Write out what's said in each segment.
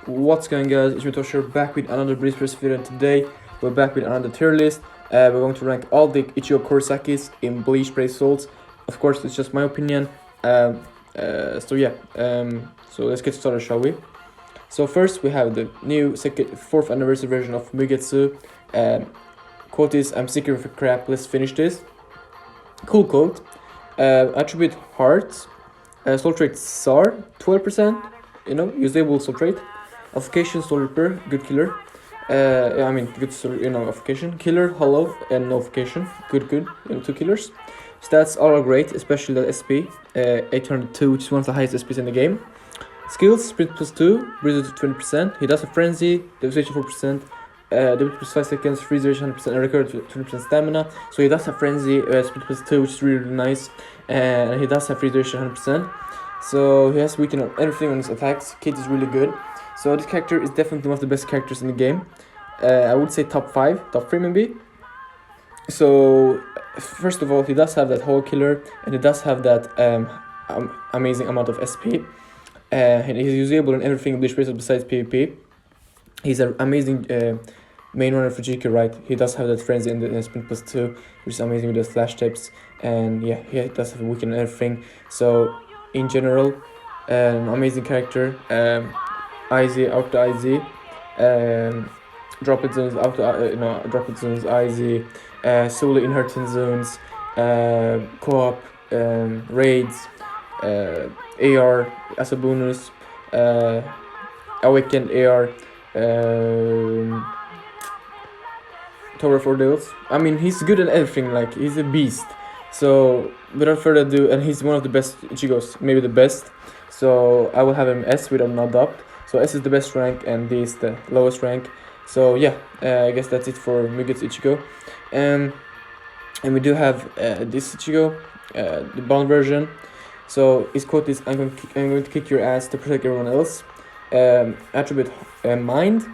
What's going on, guys? It's me Tosher, back with another Bleach video, and today we're back with another tier list. We're going to rank all the ICHIGO KUROSAKIs in Bleach Praise Souls. Of course, it's just my opinion. So let's get started, shall we? So first we have the new 4th anniversary version of Mugetsu. Quote is, "I'm sick of crap, let's finish this." Cool quote. Attribute hearts. Soul trait SAR, 12%. Usable soul trait. Application soul repair, good killer. Good application. Killer, hollow, and notification. Good. 2 killers. Stats all are great, especially the SP. 802, which is one of the highest SPs in the game. Skills, sprint plus 2, breathe to 20%. He does a frenzy, devastation 4%, double plus 5 seconds, freeze duration 100%, and recover to 20% stamina. So he does have frenzy, sprint plus 2, which is really nice. And he does have freeze duration 100%. So he has weaken on everything on his attacks. Kid is really good. So this character is definitely one of the best characters in the game. I would say top 5, top 3 maybe. So first of all, he does have that whole killer, and he does have that amazing amount of SP. And he's usable in everything in Bleach besides PvP. He's an amazing main runner for GQ, right? He does have that frenzy in the sprint plus 2, which is amazing with those flash tips. And yeah, he does have a weaken and everything. So in general, amazing character. IZ out to IZ, drop it zones out to drop it zones IZ, solo inherent zones, co-op, raids, AR as a bonus, awakened AR, Tower of Ordeals. I mean, he's good at everything, like he's a beast. So without further ado, and he's one of the best Ichigos, maybe the best. So I will have him S without no doubt. So S is the best rank and D is the lowest rank. So yeah, I guess that's it for Mugetsu Ichigo. And we do have this Ichigo, the bound version. So his quote is, I'm going to kick your ass to protect everyone else. Attribute mind.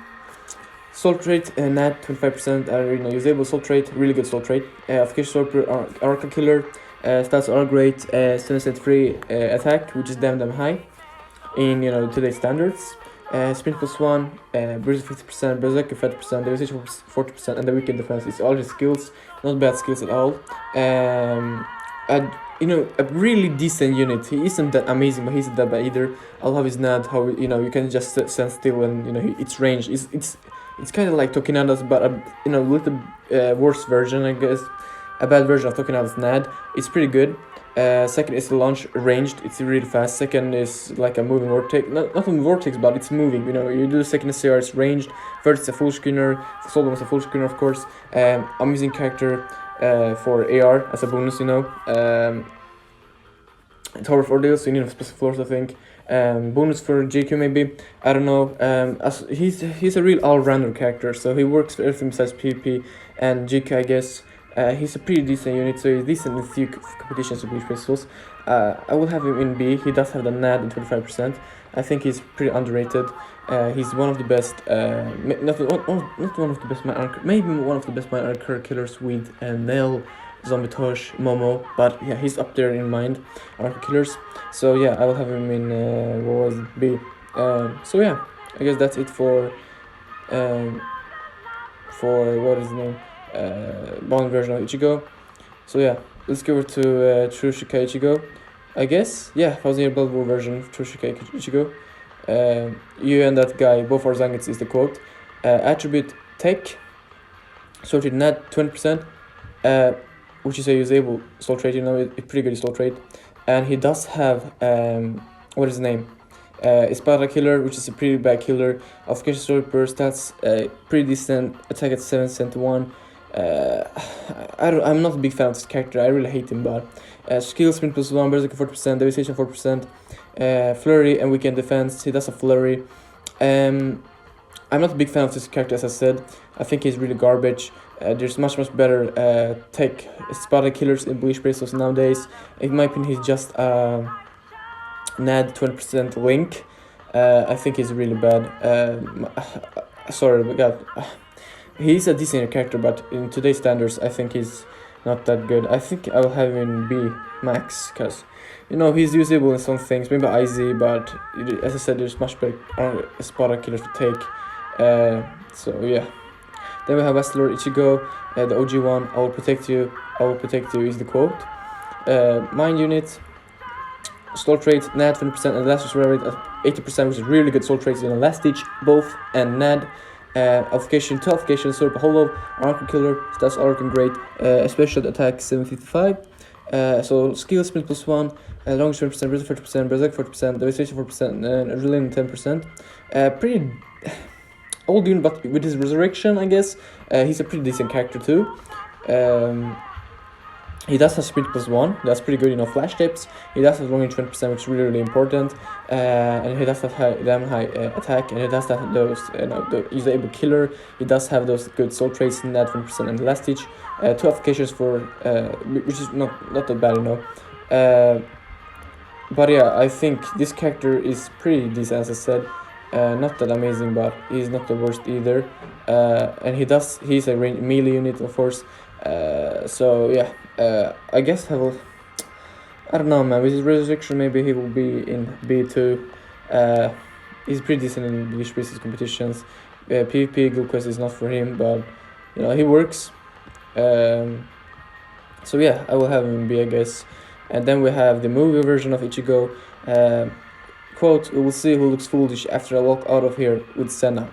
Soul trait, nat 25%, usable soul trait, really good soul trait. Application soul per Arca killer. Stats are great. 7% free attack, which is damn high in today's standards. Sprint plus 1, bruiser 50%, berserker 50%, devastation 40%, and the weekend defense. It's all his skills, not bad skills at all. A really decent unit. He isn't that amazing, but he's not that bad either. I love his NAD, how you can just stand still when it's ranged. It's kind of like Tokinada's, but a little worse version, I guess. A bad version of Tokinada's NAD. It's pretty good. Second is the launch ranged. It's really fast. Second is like a moving vortex. Not a vortex, but it's moving. You do the second SCR, it's ranged. Third is a full screener. Solo was a full screener, of course. Amazing character for AR as a bonus. Tower of Ordeals, so you need specific floors, I think. Bonus for JQ maybe, I don't know. He's a real all-rounder character, so he works for everything besides PvP and JQ, I guess. He's a pretty decent unit, so he's decent in few competitions of Bleach Souls. I will have him in B. He does have the NAD in 25%. I think he's pretty underrated. He's one of the best, not one of the best maybe one of the best minor killers with Nail, Zombie Tosh, Momo, but yeah, he's up there in mind, Arca killers. So yeah, I will have him in what was it, B. So yeah, I guess that's it for what is his name, bound version of Ichigo. So yeah, let's go over to KUROSAKI Ichigo. I guess, yeah, 1000-year Blood War version of KUROSAKI Ichigo. You and that guy, both are Zangits is the quote. Attribute tech, sorted nat 20%, which is a usable soul trait, it's pretty good soul trait. And he does have, what is his name? Espada killer, which is a pretty bad killer. Application soul per stats, pretty decent. Attack at 7% to 1. I'm not a big fan of this character. I really hate him, but skill sprint plus 1, berserker 40%, devastation 4%, flurry and weekend defense. He does a flurry. I'm not a big fan of this character, as I said. I think he's really garbage. There's much better tech Espada killers in Bleach Souls nowadays. In my opinion, he's just NAD 20% Link. I think he's really bad. Sorry, but God, he's a decent character, but in today's standards, I think he's not that good. I think I will have him in B max, because you know he's usable in some things, maybe IZ, but as I said, there's much better spotter killers to take. So yeah. Then we have Westlord Ichigo, the OG one. I will protect you. I will protect you is the quote. Mind unit. Soul trait, NAD 20% and last rate at 80%, which is really good soul traits in a last stitch, both, and NAD. Amplification, 2 amplification, Slurp Hollow, Armor Killer, stats are looking great, special attack 755. So skill split +1, long 20%, resist 40%, berserk 40%, devastation 4%, and adrenaline 10%. Pretty old unit, but with his resurrection, I guess, he's a pretty decent character too. He does have speed +1, that's pretty good, you know, flash tips. He does have long range 20%, which is really, really important. And he does have damn high attack, and he does have those, he's able killer. He does have those good soul traits in that 20% and last stitch. 2 applications for, which is not that bad, you know. But yeah, I think this character is pretty decent, as I said. Not that amazing, but he's not the worst either. And he's a melee unit, of course. So yeah, I guess I don't know, man. With his resurrection, maybe he will be in B2. He's pretty decent in Bleach species competitions. PvP Guild Quest is not for him, but you know he works. So yeah, I will have him in B, I guess. And then we have the movie version of Ichigo. Quote: "We will see who looks foolish after I walk out of here with Senna."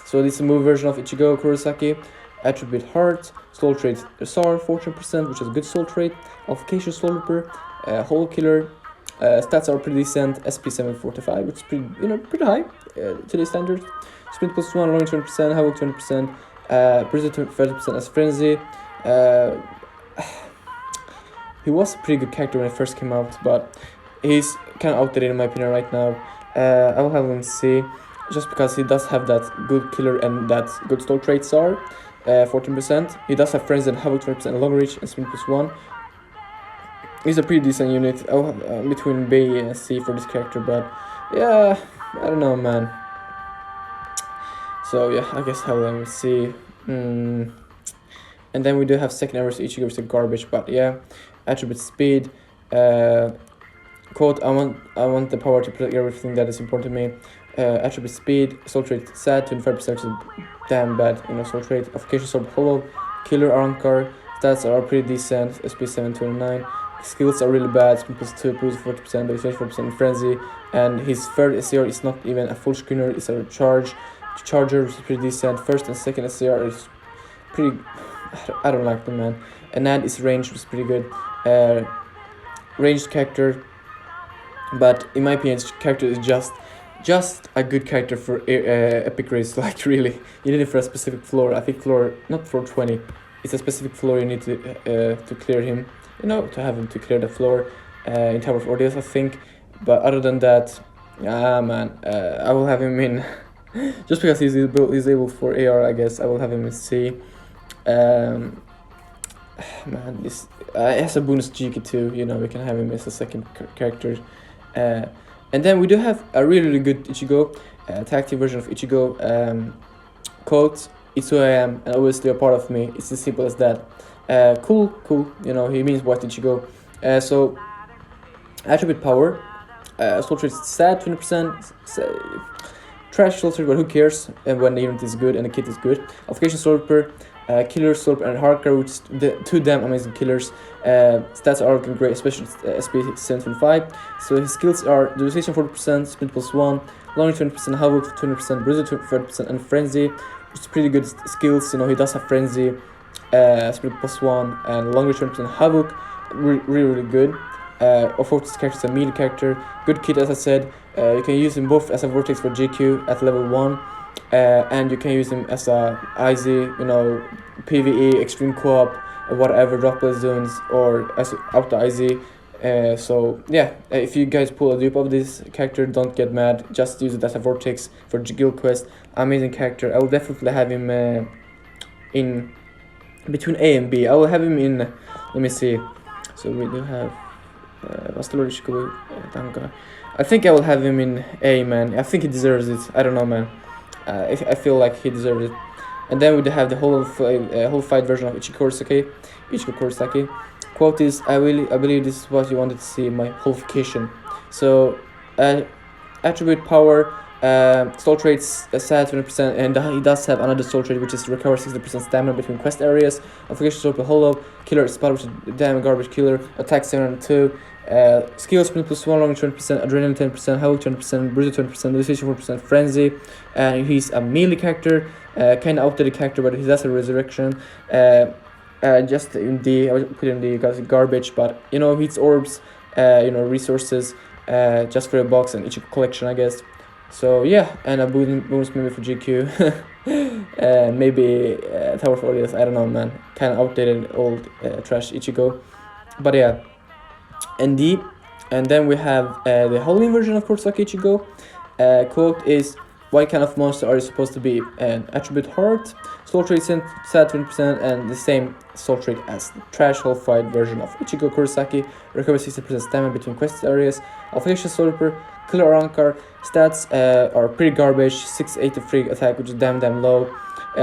So this is a movie version of Ichigo Kurosaki. Attribute Heart, Soul Trait SR 14%, which is a good soul trait. Amplification Soul Ripper, Hole Killer. Stats are pretty decent. SP 745, which is pretty high today's standards. Sprint +1, long 20%, Havoc 20%, Blizzard 30% as Frenzy. He was a pretty good character when he first came out, but he's kind of outdated in my opinion right now. I will have him C, just because he does have that good killer and that good soul traits are. 14%. He does have Frenzy and Havoc 20% and long reach and Sprint +1. He's a pretty decent unit. Between B and C for this character, but yeah, I don't know, man. So yeah, I guess how let me see. And then we do have second average Ichigo, which is garbage, but yeah. Attribute Speed. Quote: I want the power to protect everything that is important to me. Attribute Speed, Soul Trait Sad 25%, which is damn bad, you know, soul trait. Application Sword Hollow, Killer Arankar. Stats are pretty decent. SP 729. Skills are really bad. Speed +2, boost 40%, devastation 40%, Frenzy. And his third SCR is not even a full screener, it's a charger, which is pretty decent. First and second SCR is pretty. I don't like them, man. And NAD is range, which is pretty good. Ranged character, but in my opinion, this character is just a good character for epic race. Like really, you need it for a specific floor. I think floor, not floor 20. It's a specific floor you need to clear him. You know, to have him to clear the floor in Tower of Ordeals, I think. But other than that, man, I will have him in. Just because he's able for AR, I guess I will have him in C. Man, this has a bonus GK too. You know, we can have him as a second character. And then we do have a really good Ichigo, tag team version of Ichigo. Quote: "It's who I am, and obviously a part of me." It's as simple as that. Cool. You know, he means what Ichigo. So, attribute power. Soul trait sad 20%. Trash soul trait, but who cares? And when the unit is good and the kit is good. Application Soul Ripper. Killer, Slurp, and Hardcore, which is two damn amazing killers. Stats are looking great, especially SP 725. So his skills are Devastation 40%, Sprint +1, Long 20%, Havoc 20%, Blizzard 30%, and Frenzy, which is pretty good skills. You know, he does have Frenzy, Sprint +1, and Long Range 20% Havoc, really good. Of course, this character is a melee character, good kit as I said. You can use him both as a Vortex for GQ at level 1. And you can use him as a IZ, you know, PvE, extreme co-op, whatever, droplet zones, or as auto IZ. So yeah, if you guys pull a dupe of this character, don't get mad, just use it as a Vortex for Guild Quest. Amazing character. I will definitely have him in between A and B. I will have him in, let me see, so we do have I think I will have him in A, man. I think he deserves it. I don't know, man. I feel like he deserves it. And then we have the whole fight version of ICHIGO KUROSAKI. Quote is, I believe this is what you wanted to see, my holification. So, attribute power, soul traits sad 20%, and he does have another soul trait which is recover 60% stamina between quest areas. Application soul hollow, killer spell which is damn garbage killer, attack 702, skill sprint plus 1 long 20%, adrenaline 10%, health 20%, bruiser 20%, decision 4%, frenzy, and he's a melee character, kind of outdated character, but he does a resurrection. Just in the, I would put in the garbage, but you know, hits orbs, resources, just for a box and each collection, I guess. So yeah, and a bonus maybe for GQ, maybe Tower of Audience, I don't know, man, kind of outdated old trash ICHIGO, but yeah. And then we have the Halloween version of KUROSAKI ICHIGO. Quote is, what kind of monster are you supposed to be? An attribute heart, soul trait sad 20%, and the same soul trait as the trash whole fight version of ICHIGO KUROSAKI. Recover 60% stamina between quest areas. Affliction Solper, Killer Arankar. Stats are pretty garbage. 683 attack, which is damn low.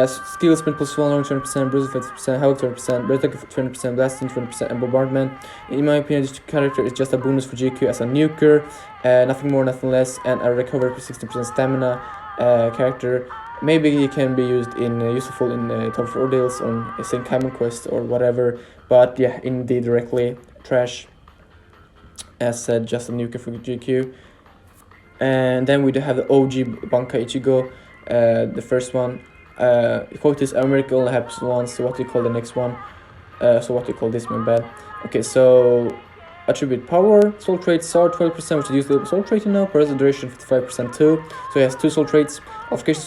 Skill sprint plus 1 20%, bruiser 50%, health 20%, breath 20%, blasting 20%, and bombardment. In my opinion, this character is just a bonus for GQ as a nuker, nothing more, nothing less, and a recover for 60% stamina character. Maybe he can be useful in Tower of Ordeals on St. Caimon quest or whatever, but yeah, indeed directly trash. As said, just a nuker for GQ. And then we do have the OG Bankai ICHIGO, the first one. Quote is, a miracle only happens once, so what do you call the next one? So what do you call this, my bad. Okay, so attribute power, soul trait, SAR 12%, which is used soul trait now, present duration 55% too. So he has 2 soul traits, Obfuscation,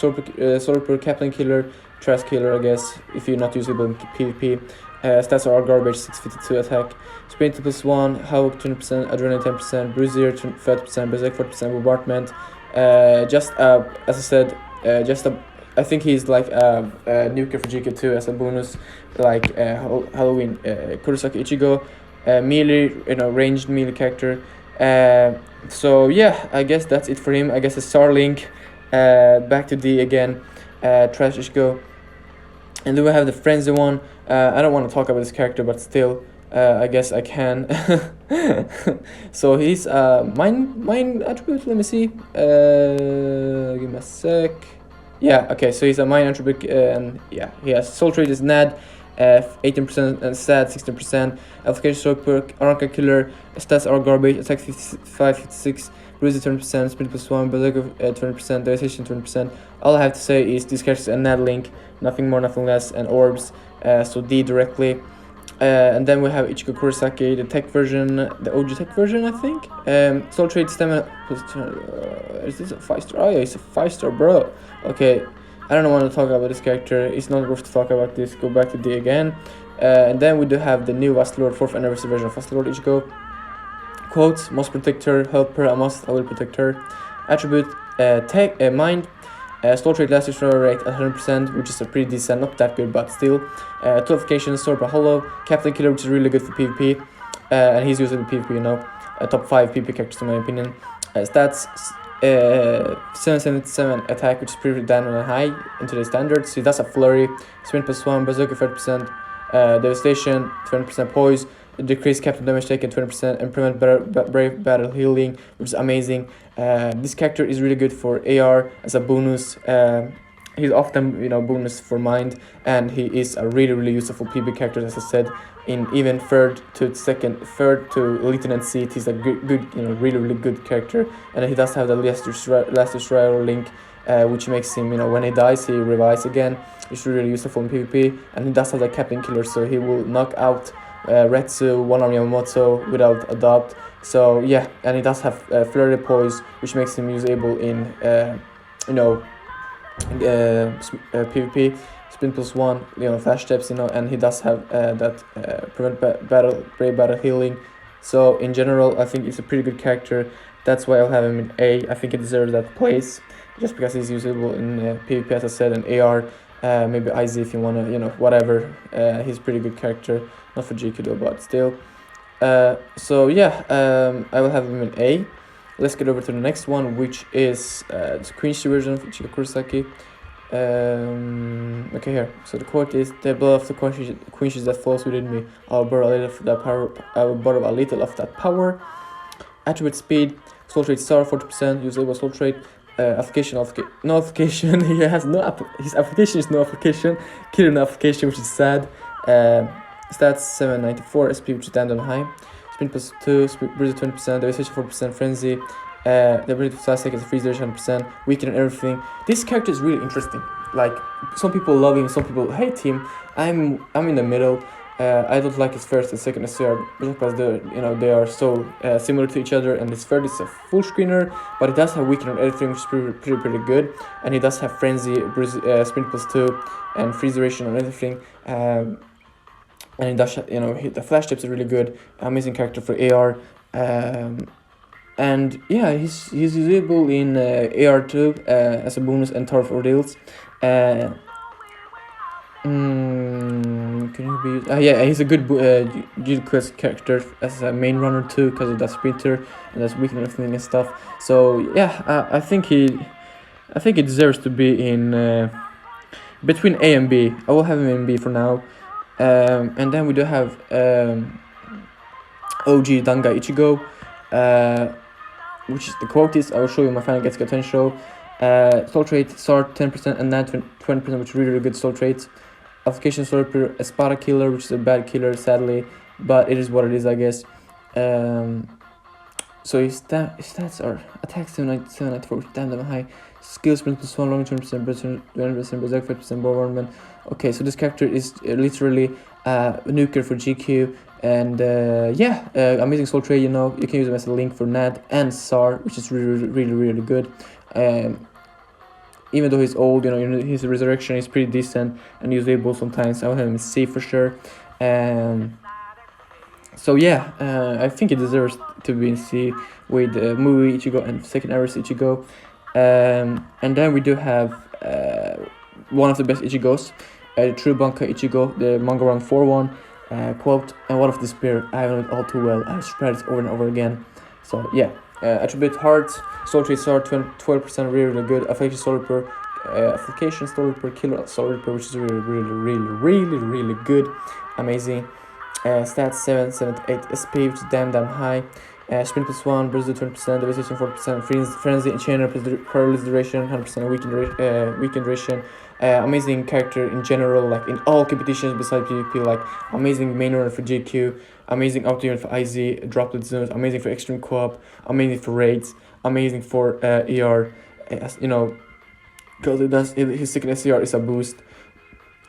Sorper, Captain Killer, Trash Killer, I guess, if you're not usable in PvP. Stats are garbage, 652 attack, sprint plus 1, Havoc 20%, Adrenaline 10%, Bruiser 30%, Berserk 40%, Bombardment. As I said, I think he's like a nuker for GK2 as a bonus, like Halloween KUROSAKI ICHIGO, melee, ranged melee character. So yeah, I guess that's it for him. I guess a Starlink, back to D again, trash ICHIGO. And then we have the Frenzy one. I don't want to talk about this character, but still, I guess I can. So he's mine attribute. Let me see. Give me a sec. Yeah, okay, so he's a mine attribute, and yeah, he has soul trait is NAD, 18%, and SAD 16%, application stroke perk, Aranka Killer, stats are garbage, attack 55, 56, bruiser 20%, sprint plus 1, berserker 20%, devastation 20%. All I have to say is this character is a NAD link, nothing more, nothing less, and orbs, so D directly. And then we have ICHIGO KUROSAKI, the tech version, the OG tech version, I think. Soul trait stamina plus is this a 5-star? Oh yeah, it's a 5-star, bro. Okay, I don't want to talk about this character. It's not worth to talk about this. Go back to D again. And then we do have the new Vastlord 4th anniversary version of Vastlord ICHIGO. Quotes: must protect her, help her, I will protect her. Attribute tech mind. Soul trait last destroyer rate at 100%, which is a pretty decent, not that good, but still. 12 Sword by Hollow, Captain Killer, which is really good for PvP, and he's using PvP, top 5 PvP characters in my opinion. Stats, 777 attack, which is pretty damn high in today's standards. He does a flurry, sprint plus 1, berserker 30%, devastation 20%, poise, decrease captain damage taken 20%, and prevent brave battle healing, which is amazing. This character is really good for AR as a bonus. He's often bonus for mind, and he is a really useful PvP character, as I said. In even third to Lieutenant Seat, he's a good really good character, and he does have the last destroyer link, which makes him when he dies he revives again. It's really useful in PvP, and he does have the Captain Killer, so he will knock out Retsu, one-arm Yamamoto without adopt. So yeah, and he does have flurry poise, which makes him usable in PvP. Sprint plus 1, flash steps, and he does have that prevent brave battle healing. So in general, I think it's a pretty good character. That's why I'll have him in A. I think he deserves that place, just because he's usable in PvP, as I said, and AR. Maybe IZ if you wanna, whatever. He's a pretty good character, not for GQ though, but still. So yeah, I will have him in A. Let's get over to the next one, which is the Queen's version of ICHIGO KUROSAKI. Okay, here. So the quote is: "The blood of the queens that flows within me. I'll borrow a little of that power. I will borrow a little of that power." Attribute speed, soul trait star 40%. Usable soul trait. Application no application. He has no his application is no application. Killer no application, which is sad. Stats 794. SP, which is damn high. Sprint plus 2. Breathe 20%. Devastation 4%. Frenzy. The ability to fly seconds, freeze duration 100%, weaken and everything. This character is really interesting. Like, some people love him, some people hate him. I'm in the middle. I don't like his first and second SCR because they are so similar to each other, and his third is a full screener, but he does have weaken and everything, which is pretty good, and he does have frenzy, sprint plus 2, and freeze duration and everything. And he does, the flash tips are really good. Amazing character for AR. And yeah, he's usable in AR2 as a bonus and Tarf ordeals. Can he be? Yeah, he's a good Guild Quest character as a main runner too, because he does sprinter and does weaken everything and stuff. So yeah, I think he deserves to be in between A and B. I will have him in B for now. And then we do have OG Danga Ichigo. Which is the quote is: "I will show you my final Getsuga potential." Soul trait start 10% and NAD 20%, which is really good soul traits. Application Slurper, Espada killer, which is a bad killer, sadly, but it is what it is, I guess. So his stats are attack 794, damn high. Skill sprint plus 1, long 20%, 20%, berserk 5%, bombardment. Okay, so this character is literally a nuker for GQ. And amazing soul trait, you can use him as a link for NAD and SAR, which is really good. Even though he's old, his resurrection is pretty decent and usable sometimes. I will have him in C for sure. So yeah, I think he deserves to be in C with Mui Ichigo and second Aris Ichigo. And then we do have one of the best Ichigos, True Banka Ichigo, the manga run 4-1. Quote: "And what of despair? I know it all too well. I've spread it over and over again." So yeah, attribute heart, soul trait star 12%, really good. Affliction soul reaper, application soul reaper, killer soul reaper, which is really good, amazing. Stats 778 SP, which is damn high. Sprint plus 1, burst 20%, devastation 4%, frenzy and chainer plus paralysis duration 100%, weakened duration. Amazing character in general, like in all competitions besides PvP, like amazing main runner for GQ, amazing auto unit for IZ, droplet zones, amazing for extreme co-op, amazing for raids, amazing for ER, because his second SCR is a boost,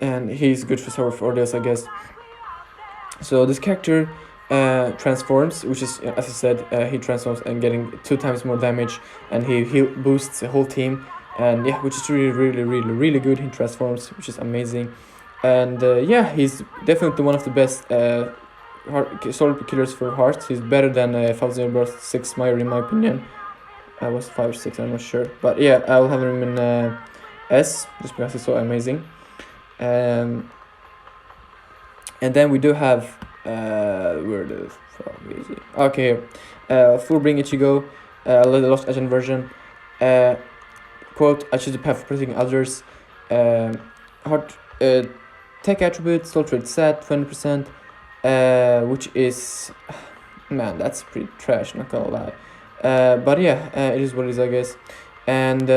and he's good for server for ordeals, I guess. So this character transforms, which is, as I said, he transforms and getting 2 times more damage, and he boosts the whole team. And yeah, which is really good. He transforms, which is amazing. And he's definitely one of the best soul killers for hearts. He's better than 6 Meyer, in my opinion. I was 5 or 6, I'm not sure, but yeah, I'll have him in S just because he's so amazing. And then we do have where the fuck is it? Okay, Fullbring Ichigo, the Lost Agent version. Quote: "I choose the path of protecting others." Tech attribute, soul trait set 20%, which is, man, that's pretty trash, not gonna lie. But yeah, it is what it is, I guess. And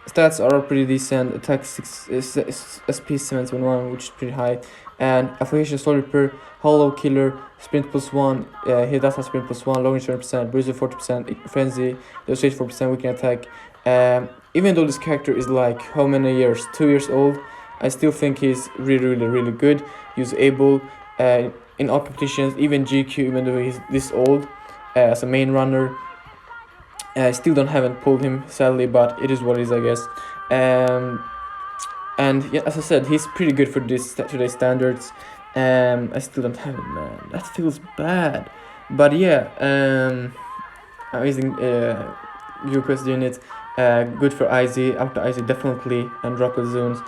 stats are pretty decent. Attack 6 is SP 771, which is pretty high. And affiliation soul reaper, hollow killer, sprint plus 1. He does have sprint plus 1, long range 20%, bruiser 40%, frenzy, devastation 4%, weaken attack. Even though this character is like how many years? 2 years old, I still think he's really good. He's able in all competitions, even GQ, even though he's this old, as a main runner. I still haven't pulled him, sadly, but it is what it is, I guess. And yeah, as I said, he's pretty good for today's standards. I still don't have him, man. That feels bad. But yeah, amazing Guild Quest unit. Good for IZ, after IZ definitely, and droplet zones.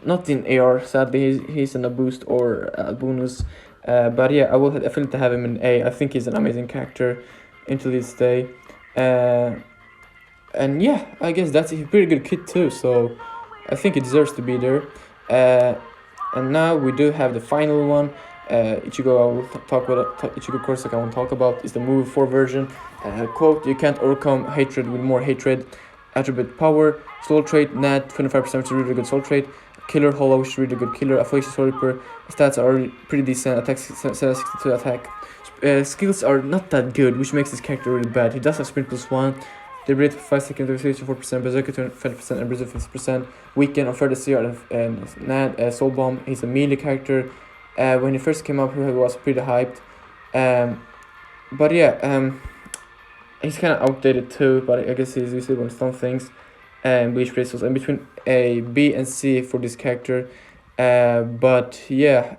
Not in AR, sadly, he's in a boost or a bonus. But yeah, I will definitely have him in A. I think he's an amazing character until this day. And yeah, I guess that's a pretty good kit too. So I think it deserves to be there. And now we do have the final one. Ichigo, I will talk about Ichigo Kurosaki. I want to talk about is the movie 4 version. Quote: "You can't overcome hatred with more hatred." Attribute: power, soul trait, nat 25%, which is really good soul trait. Killer hollow, which is really good killer. Affliction soul reaper. Stats are already pretty decent. Attack 62 attack. Skills are not that good, which makes this character really bad. He does have sprint +1. Debility 5 seconds, resistance 4%, berserker 20%, and resistance 50%. Weaken on further CR and nat soul bomb. He's a melee character. When he first came up, he was pretty hyped. But yeah, he's kind of outdated too, but I guess he's useful on some things. Bleach crystals, and between a B and C for this character. But yeah,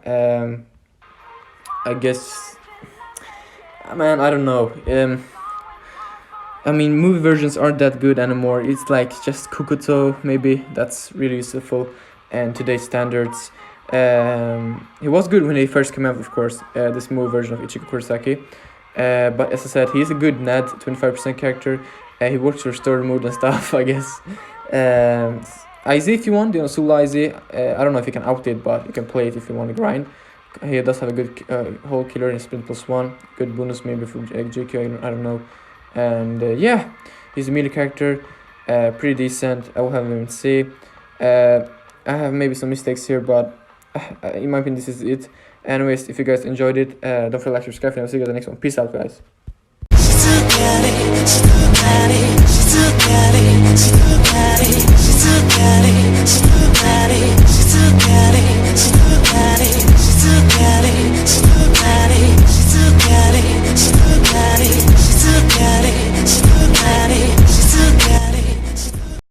I guess, man, I don't know. I mean, movie versions aren't that good anymore. It's like just Kukuto, maybe, that's really useful, and today's standards. He was good when he first came out, of course, this movie version of Ichigo Kurosaki. But as I said, he's a good nat 25% character. He works for story mode and stuff, I guess. IZ if you want, Soul IZ. I don't know if you can outdate, but you can play it if you want to grind. He does have a good whole killer in sprint +1. Good bonus maybe for GQ, I don't know. And yeah, he's a melee character. Pretty decent. I will have him in C. I have maybe some mistakes here, but in my opinion, this is it. Anyways, if you guys enjoyed it, don't forget to like, subscribe, and I'll see you guys in the next one. Peace out, guys.